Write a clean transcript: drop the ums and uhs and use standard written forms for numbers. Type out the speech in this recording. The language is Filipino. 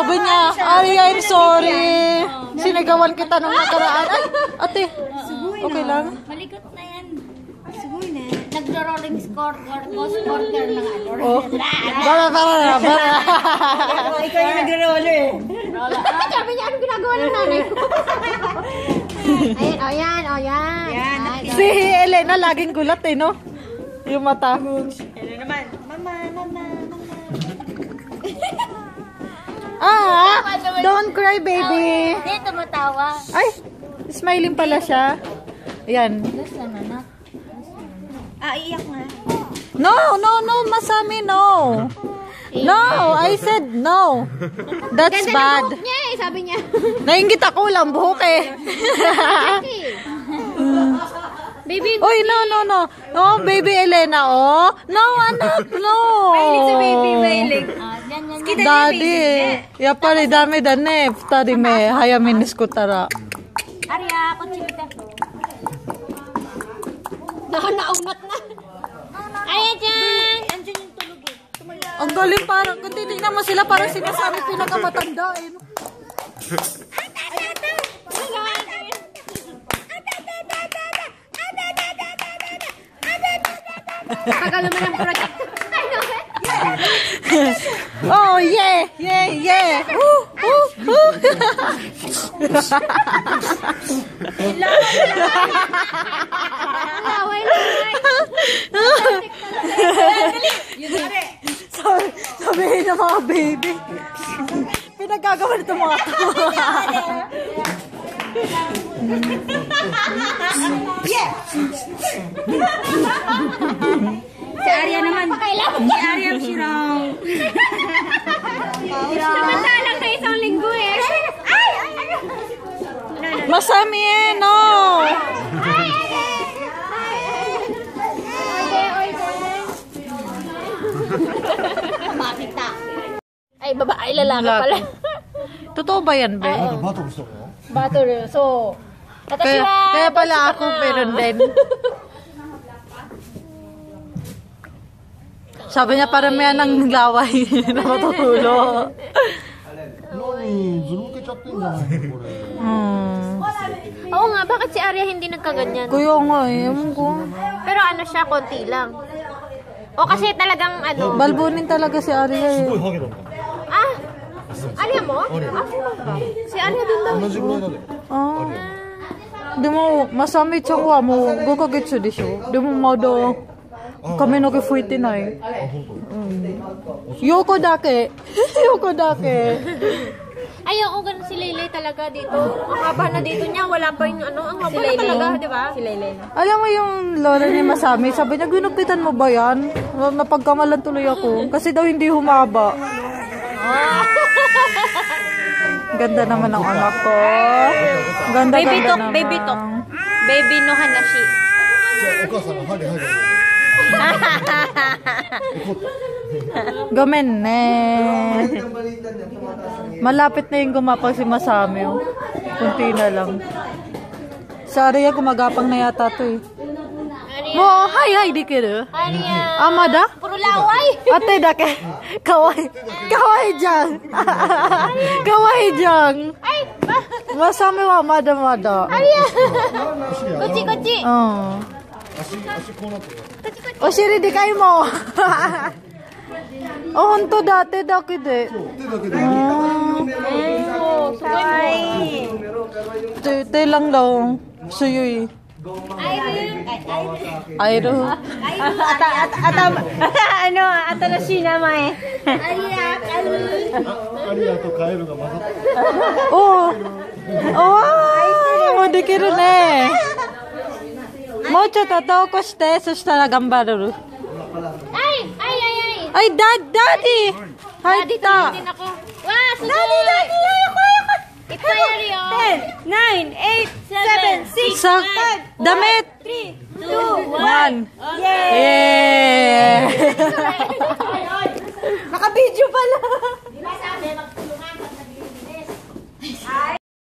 sabi niya, Ari, I'm sorry. Sinigawan kita nung nakaraan. Ay, ate. Okay lang? Malikot na yan. Sugoy na. Nagro-rolling score lang ano. Oh. Bara. Ikaw yung nagro-roller eh. Sabi niya, anong ginagawa ng nanay ko? Ayan, o yan. Si Elena laging gulat eh, no? Yung mata. Hello naman. Mama. Don't cry, baby. Hindi, tumatawa. Ay, smiling pala siya. Ayan. Iiyak nga. No, Masami, no. No, I said no. That's bad. Ganda ng buhok niya eh, sabi niya. Nainggit ako lang buhok eh. Baby, Uy, no. No, baby Elena, oh. No, anak, no. Mahilig sa baby, mahilig. yan. Daddy, ya pari dame da ne. Futari me hayame ni skutara. Arya, kutsita. Naunat na. Ayan dyan. Andyan yung tulog eh. Ang galing parang, kung titignan mo sila parang sinasabi pinakamatanda eh. Tagal naman ang project. Oh, yeah. Laway. Sabihin ng mga baby. Pinagagawa nito mga Si Arya naman. Si Arya Shirong. Samantalang na isang linggo eh. Masami eh, no. Makita. Ay, babae, lalaki pala. Totoo ba yan, be? Battle. So, Kaya pala ako meron din. Sabi niya parang may anang laway na matutulog. oo nga, bakit si Arya hindi nagkaganyan? Kuya nga eh, ewan ko. Pero ano siya, konti lang. O kasi talagang ano. Balbunin talaga si Arya eh. Ah! Arya mo? Ah, sino ba? Si Arya din daw. Ah. Deも、まさみちゃんはもう5ヶ月でしょ。でもまだ髪の毛拭いてない。横だけ。横だけ。 Ay, oo, ganun si Laylay talaga dito. Ang haba na dito niya, wala pa yung ano, ang haba na talaga, di ba? Si Laylay. Alam mo yung lola ni Masami, sabi niya, ginupitan mo ba yan? Napagkamalan tuloy ako. Kasi daw hindi humaba. Ganda naman ang anak ko. Ganda naman. Baby talk. Baby no hanashi. Gamen eh. Malapit na yung gumapang si Masami. Oh. Kunti na lang. Sa Arya gumagapang na yata to eh. Mo, hi, dikiru. Arya. Amada? Puro laway. Ate dake. Kawaii. Kawaii jang. Kawaii jang. Ay, Masami wa mada. Arya. Kuchi. Oh. Oshiri de kai mo. Oh, honto date dake de. Te lang daw. Suyui. Airu. Atalashi namae. Oh. Oh, dekiru ne. もうちょっと遠くして、そしたら頑張れる。Ay, daddy! Hi, tita! Wow, Daddy! Ito Arya. 10, 9, 8, 7, 6, Sa damit! 3, 1. 2, 1. Yay! Yeah! Naka-video pala.